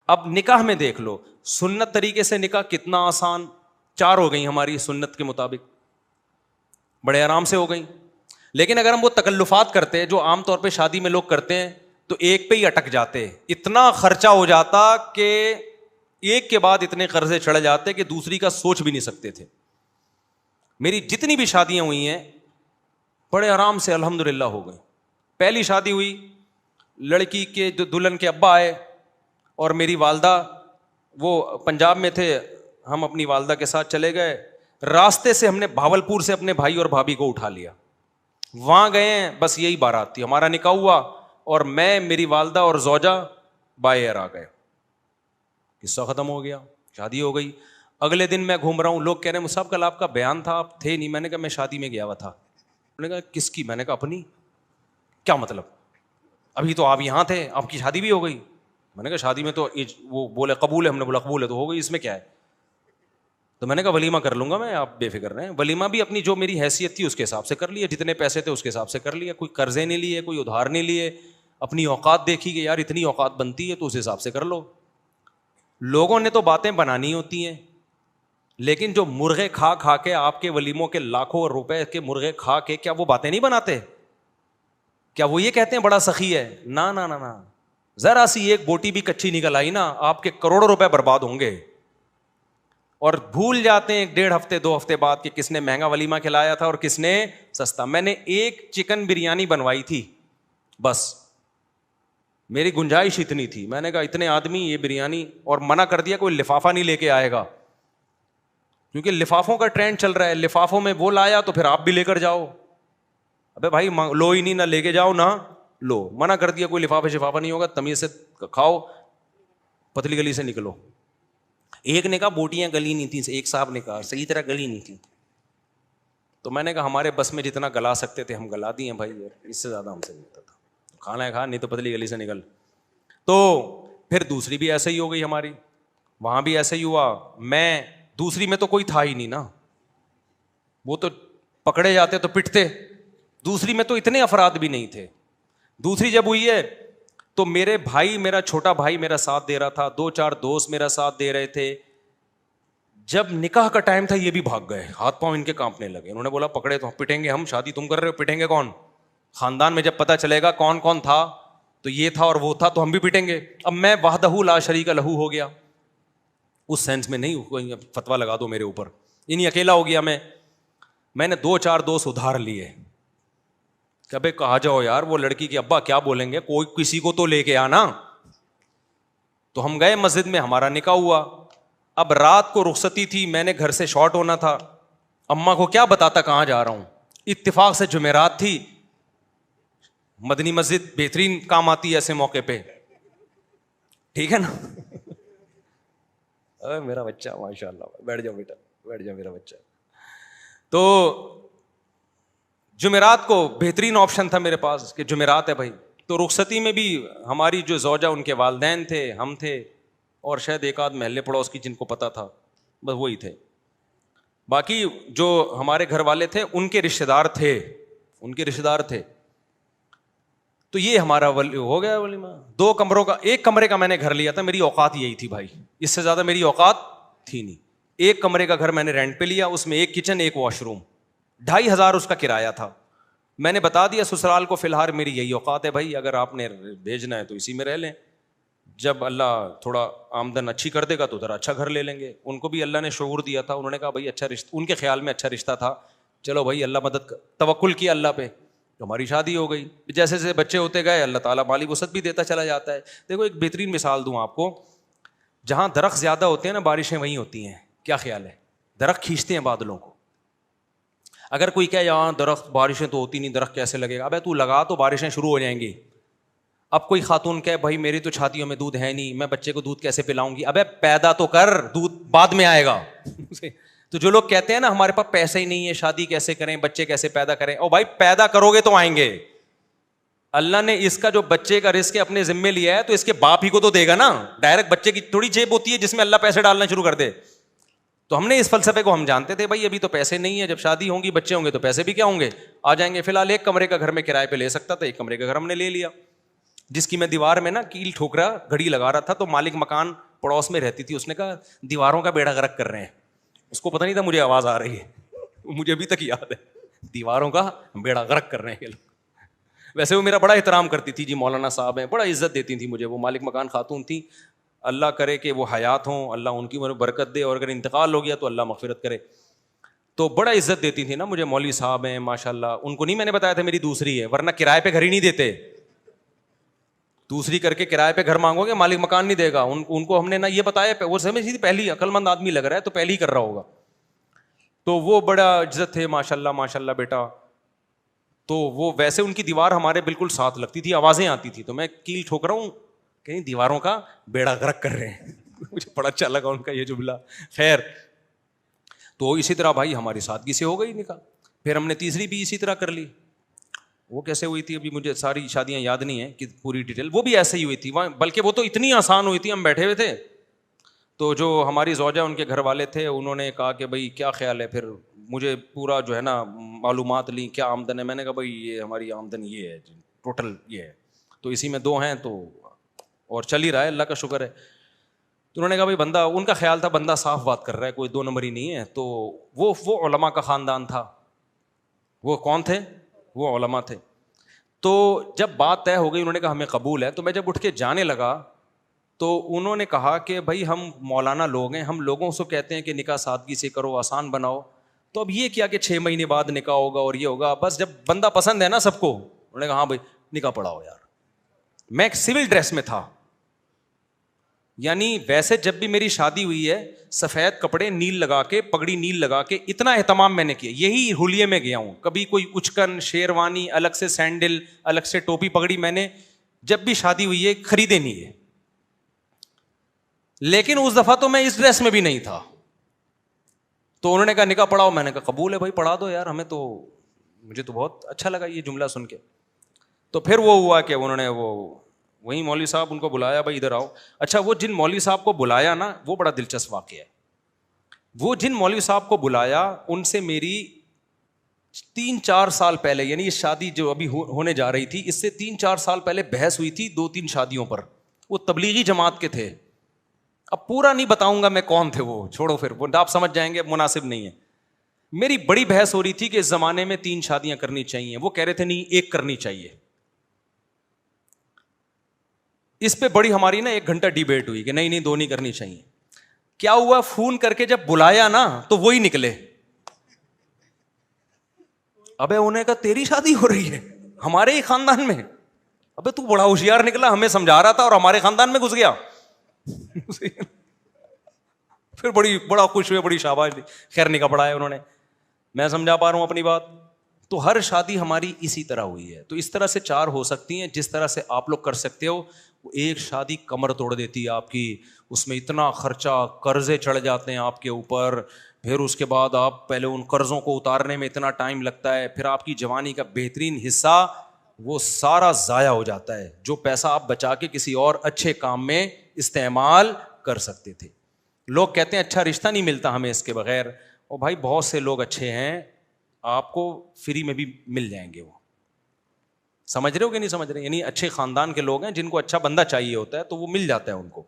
اب نکاح میں دیکھ لو, سنت طریقے سے نکاح کتنا آسان, 4 ہو گئی ہماری سنت کے مطابق, بڑے آرام سے ہو گئی. لیکن اگر ہم وہ تکلفات کرتے جو عام طور پہ شادی میں لوگ کرتے ہیں تو ایک پہ ہی اٹک جاتے, اتنا خرچہ ہو جاتا کہ ایک کے بعد اتنے قرضے چڑھ جاتے کہ دوسری کا سوچ بھی نہیں سکتے تھے. میری جتنی بھی شادیاں ہوئی ہیں بڑے آرام سے الحمدللہ ہو گئی. پہلی شادی ہوئی, لڑکی کے جو دلہن کے ابا آئے اور میری والدہ وہ پنجاب میں تھے, ہم اپنی والدہ کے ساتھ چلے گئے. راستے سے ہم نے بھاولپور سے اپنے بھائی اور بھابھی کو اٹھا لیا, وہاں گئے ہیں, بس یہی بارات تھی, ہمارا نکاح ہوا اور میں, میری والدہ اور زوجہ بائی ایئر آ گئے, قصہ ختم ہو گیا, شادی ہو گئی. اگلے دن میں گھوم رہا ہوں, لوگ کہہ رہے ہیں مصعب کل آپ کا بیان تھا, آپ تھے نہیں. میں نے کہا میں شادی میں گیا ہوا تھا. انہوں نے کہا کس کی؟ میں نے کہا اپنی. کیا مطلب؟ ابھی تو آپ یہاں تھے, آپ کی شادی بھی ہو گئی. میں نے کہا شادی میں تو وہ بولے قبول ہے, ہم نے بولا قبول ہے تو ہو گئی, اس میں کیا ہے. تو میں نے کہا ولیمہ کر لوں گا میں, آپ بے فکر رہیں. ولیمہ بھی اپنی جو میری حیثیت تھی اس کے حساب سے کر لیا, جتنے پیسے تھے اس کے حساب سے کر لیا, کوئی قرضے نہیں لیے, کوئی ادھار نہیں لیے, اپنی اوقات دیکھی کہ یار اتنی اوقات بنتی ہے تو اس حساب سے کر لو. لوگوں نے تو باتیں بنانی ہوتی ہیں, لیکن جو مرغے کھا کھا کے آپ کے ولیموں کے لاکھوں روپے کے مرغے کھا کے, کیا وہ باتیں نہیں بناتے؟ کیا وہ یہ کہتے ہیں بڑا سخی ہے؟ نا نا نا نا, ذرا سی ایک بوٹی بھی کچی نکل آئی نا, آپ کے کروڑوں روپے برباد ہوں گے. اور بھول جاتے ہیں 1.5 ہفتے 2 ہفتے بعد کہ کس نے مہنگا ولیمہ کھلایا تھا اور کس نے سستا. میں نے ایک چکن بریانی بنوائی تھی بس, میری گنجائش اتنی تھی. میں نے کہا اتنے آدمی یہ بریانی, اور منع کر دیا کوئی لفافہ نہیں لے کے آئے گا, کیونکہ لفافوں کا ٹرینڈ چل رہا ہے. لفافوں میں وہ لایا تو پھر آپ بھی لے کر جاؤ. ابے بھائی لو ہی نہیں, نہ لے کے جاؤ نہ لو. منع کر دیا کوئی لفافے شفافہ نہیں ہوگا, تمیز سے کھاؤ, پتلی گلی سے نکلو. ایک نے کہا بوٹیاں گلی نہیں تھیں, ایک صاحب نے کہا صحیح طرح گلی نہیں تھی. تو میں نے کہا ہمارے بس میں جتنا گلا سکتے تھے ہم گلا دیے بھائی, اس سے زیادہ ہم سے نہیں ہوتا تھا. کھانا ہے کھا, نہیں تو پتلی گلی سے نکل. تو پھر دوسری بھی ایسے ہی ہو گئی ہماری, وہاں بھی ایسے ہی ہوا. میں دوسری میں تو کوئی تھا ہی نہیں نا, وہ تو پکڑے جاتے تو پٹتے. دوسری میں تو اتنے افراد بھی نہیں تھے. دوسری جب ہوئی ہے تو میرے بھائی, میرا چھوٹا بھائی میرا ساتھ دے رہا تھا, 2-4 دوست میرا ساتھ دے رہے تھے. جب نکاح کا ٹائم تھا یہ بھی بھاگ گئے, ہاتھ پاؤں ان کے کانپنے لگے. انہوں نے بولا پکڑے تو پٹیں گے ہم, شادی تم کر رہے ہو, پٹیں گے کون؟ خاندان میں جب پتہ چلے گا کون کون تھا تو یہ تھا اور وہ تھا تو ہم بھی پٹیں گے. اب میں وحدہ لا شریک لہ ہو گیا, اس سینس میں نہیں فتویٰ لگا دو میرے اوپر, یعنی اکیلا ہو گیا میں نے 2-4 دوست ادھار لیے کہ ابے کہا جاؤ یار, وہ لڑکی کے ابا کیا بولیں گے, کوئی کسی کو تو لے کے آنا. تو ہم گئے مسجد میں, ہمارا نکاح ہوا. اب رات کو رخصتی تھی, میں نے گھر سے شارٹ ہونا تھا, اماں کو کیا بتاتا کہاں جا رہا ہوں. اتفاق سے جمعرات تھی, مدنی مسجد بہترین کام آتی ہے ایسے موقع پہ, ٹھیک ہے نا. میرا بچہ ماشاء اللہ, بیٹھ جاؤ بیٹا, بیٹھ جاؤ میرا بچہ. تو جمعرات کو بہترین آپشن تھا میرے پاس کہ جمعرات ہے بھائی. تو رخصتی میں بھی ہماری جو زوجہ, ان کے والدین تھے, ہم تھے, اور شاید ایک آدھ محلے پڑوس کی جن کو پتہ تھا, بس وہی تھے. باقی جو ہمارے گھر والے تھے ان کے رشتے دار تھے. تو یہ ہمارا ہو گیا ولیمہ. 2 کمروں کا, 1 کمرے کا میں نے گھر لیا تھا, میری اوقات یہی تھی بھائی, اس سے زیادہ میری اوقات تھی نہیں. 1 کمرے کا گھر میں نے رینٹ پہ لیا, اس میں 1 کچن 1 واش روم, 2,500 اس کا کرایہ تھا. میں نے بتا دیا سسرال کو فی الحال میری یہی اوقات ہے بھائی, اگر آپ نے بھیجنا ہے تو اسی میں رہ لیں, جب اللہ تھوڑا آمدن اچھی کر دے گا تو ذرا اچھا گھر لے لیں گے. ان کو بھی اللہ نے شعور دیا تھا, انہوں نے کہا بھائی اچھا رشتہ, ان کے خیال میں اچھا رشتہ تھا, چلو بھائی اللہ مدد, توکل کیا اللہ پہ, تو ہماری شادی ہو گئی. جیسے جیسے بچے ہوتے گئے اللہ تعالیٰ مالی وسعت بھی دیتا چلا جاتا ہے. دیکھو ایک بہترین مثال دوں آپ کو, جہاں درخت زیادہ ہوتے ہیں نا بارشیں وہیں ہوتی ہیں. کیا خیال ہے؟ درخت کھینچتے ہیں بادلوں کو. اگر کوئی کہے یہاں درخت بارشیں تو ہوتی نہیں, درخت کیسے لگے گا, ابے تو لگا تو بارشیں شروع ہو جائیں گی. اب کوئی خاتون کہے بھائی میری تو چھاتیوں میں دودھ ہے نہیں, میں بچے کو دودھ کیسے پلاؤں گی, ابے پیدا تو کر, دودھ بعد میں آئے گا. تو جو لوگ کہتے ہیں نا ہمارے پاس پیسے ہی نہیں ہے, شادی کیسے کریں, بچے کیسے پیدا کریں, او بھائی پیدا کرو گے تو آئیں گے. اللہ نے اس کا جو بچے کا رزق اپنے ذمے لیا ہے تو اس کے باپ ہی کو تو دے گا نا. ڈائریکٹ بچے کی تھوڑی جیب ہوتی ہے جس میں اللہ پیسے ڈالنا شروع کر دے. تو ہم نے اس فلسفے کو, ہم جانتے تھے بھائی ابھی تو پیسے نہیں ہے, جب شادی ہوں گی بچے ہوں گے تو پیسے بھی کیا ہوں گے, آ جائیں گے. فی الحال 1 کمرے کا گھر میں کرائے پہ لے سکتا تھا, 1 کمرے کا گھر ہم نے لے لیا. جس کی میں دیوار میں نا کیل ٹھوکرا گھڑی لگا رہا تھا, تو مالک مکان پڑوس میں رہتی تھی, اس نے کہا دیواروں کا بیڑا غرق کر رہے ہیں. اس کو پتہ نہیں تھا مجھے آواز آ رہی ہے, مجھے ابھی تک یاد ہے, دیواروں کا بیڑا غرق کر رہے ہیں یہ لوگ. ویسے وہ میرا بڑا احترام کرتی تھی, جی مولانا صاحب ہیں, بڑا عزت دیتی تھی مجھے. وہ مالک مکان خاتون تھی, اللہ کرے کہ وہ حیات ہوں, اللہ ان کی برکت دے, اور اگر انتقال ہو گیا تو اللہ مغفرت کرے. تو بڑا عزت دیتی تھی نا مجھے, مولوی صاحب ہیں ماشاء اللہ. ان کو نہیں میں نے بتایا تھا میری دوسری ہے, ورنہ کرائے پہ گھر ہی نہیں دیتے. دوسری کر کے کرائے پہ گھر مانگو گے, مالک مکان نہیں دے گا. ان کو ہم نے نہ یہ بتایا, وہ سمجھ تھی پہلی عقل مند آدمی لگ رہا ہے تو پہلی ہی کر رہا ہوگا. تو وہ بڑا عزت تھے ماشاء اللہ بیٹا. تو وہ ویسے ان کی دیوار ہمارے بالکل ساتھ لگتی تھی, آوازیں آتی تھی, تو میں کیل ٹھوک رہا ہوں, کہیں دیواروں کا بیڑا غرق کر رہے ہیں. مجھے بڑا اچھا لگا ان کا یہ جملہ. خیر, تو اسی طرح بھائی ہماری سادگی سے ہو گئی نکاح. پھر ہم نے تیسری بھی اسی طرح کر لی. وہ کیسے ہوئی تھی ابھی مجھے ساری شادیاں یاد نہیں ہیں کہ پوری ڈیٹیل. وہ بھی ایسے ہی ہوئی تھی, بلکہ وہ تو اتنی آسان ہوئی تھی, ہم بیٹھے ہوئے تھے تو جو ہماری زوجہ ان کے گھر والے تھے انہوں نے کہا کہ بھائی کیا خیال ہے. پھر مجھے پورا جو ہے نا معلومات لیں کیا آمدن ہے. میں نے کہا بھائی یہ ہماری آمدن یہ ہے ٹوٹل یہ ہے, تو اسی میں 2 ہیں تو اور چل ہی رہا ہے, اللہ کا شکر ہے. تو انہوں نے کہا بھائی بندہ, ان کا خیال تھا بندہ صاف بات کر رہا ہے, کوئی 2 نمبری نہیں ہے. تو وہ علماء کا خاندان تھا. وہ کون تھے؟ وہ علماء تھے. تو جب بات طے ہو گئی, انہوں نے کہا ہمیں قبول ہے. تو میں جب اٹھ کے جانے لگا تو انہوں نے کہا کہ بھائی ہم مولانا لوگ ہیں, ہم لوگوں سے کہتے ہیں کہ نکاح سادگی سے کرو, آسان بناؤ. تو اب یہ کیا کہ 6 مہینے بعد نکاح ہوگا اور یہ ہوگا, بس جب بندہ پسند ہے نا سب کو. انہوں نے کہا ہاں بھائی نکاح پڑھاؤ یار. میں ایک سول ڈریس میں تھا, یعنی ویسے جب بھی میری شادی ہوئی ہے سفید کپڑے نیل لگا کے, پگڑی نیل لگا کے, اتنا اہتمام میں نے کیا. یہی ہولیے میں گیا ہوں, کبھی کوئی اچکن شیروانی الگ سے, سینڈل الگ سے, ٹوپی پگڑی میں نے جب بھی شادی ہوئی ہے خریدے نہیں ہے. لیکن اس دفعہ تو میں اس ڈریس میں بھی نہیں تھا. تو انہوں نے کہا نکاح پڑھاؤ. میں نے کہا قبول ہے بھائی پڑھا دو یار, ہمیں تو, مجھے تو بہت اچھا لگا یہ جملہ سن کے. تو پھر وہ ہوا کہ انہوں نے وہی مولوی صاحب ان کو بلایا, بھائی ادھر آؤ. اچھا, وہ جن مولوی صاحب کو بلایا نا, وہ بڑا دلچسپ واقعہ ہے. وہ جن مولوی صاحب کو بلایا ان سے میری 3-4 سال پہلے, یعنی یہ شادی جو ابھی ہونے جا رہی تھی اس سے 3-4 سال پہلے بحث ہوئی تھی 2-3 شادیوں پر. وہ تبلیغی جماعت کے تھے. اب پورا نہیں بتاؤں گا میں کون تھے, وہ چھوڑو, پھر وہ آپ سمجھ جائیں گے, مناسب نہیں ہے. میری بڑی بحث ہو رہی تھی کہ اس زمانے میں 3 شادیاں کرنی چاہیے. وہ کہہ رہے تھے نہیں 1 کرنی چاہیے. اس پہ بڑی ہماری نا 1 گھنٹہ ڈیبیٹ ہوئی کہ نہیں 2 نہیں کرنی چاہیے. کیا ہوا, فون کر کے جب بلایا نا تو وہی نکلے. ابے انہیں کہا تیری شادی ہو رہی ہے ہمارے ہی خاندان میں. ابے تو بڑا ہوشیار نکلا, ہمیں سمجھا رہا تھا اور ہمارے خاندان میں گھس گیا. پھر بڑا خوش ہوئے, بڑی شاباش دی. خیر نکاح پڑھایا انہوں نے. میں سمجھا پا رہا ہوں اپنی بات. تو ہر شادی ہماری اسی طرح ہوئی ہے. تو اس طرح سے 4 ہو سکتی ہیں جس طرح سے آپ لوگ کر سکتے ہو. ایک شادی کمر توڑ دیتی ہے آپ کی, اس میں اتنا خرچہ, قرضے چڑھ جاتے ہیں آپ کے اوپر, پھر اس کے بعد آپ پہلے ان قرضوں کو اتارنے میں اتنا ٹائم لگتا ہے, پھر آپ کی جوانی کا بہترین حصہ وہ سارا ضائع ہو جاتا ہے, جو پیسہ آپ بچا کے کسی اور اچھے کام میں استعمال کر سکتے تھے. لوگ کہتے ہیں اچھا رشتہ نہیں ملتا ہمیں اس کے بغیر. اور بھائی بہت سے لوگ اچھے ہیں, آپ کو فری میں بھی مل جائیں گے. وہ سمجھ رہے ہو کہ نہیں سمجھ رہے, یعنی اچھے خاندان کے لوگ ہیں جن کو اچھا بندہ چاہیے ہوتا ہے تو وہ مل جاتا ہے ان کو.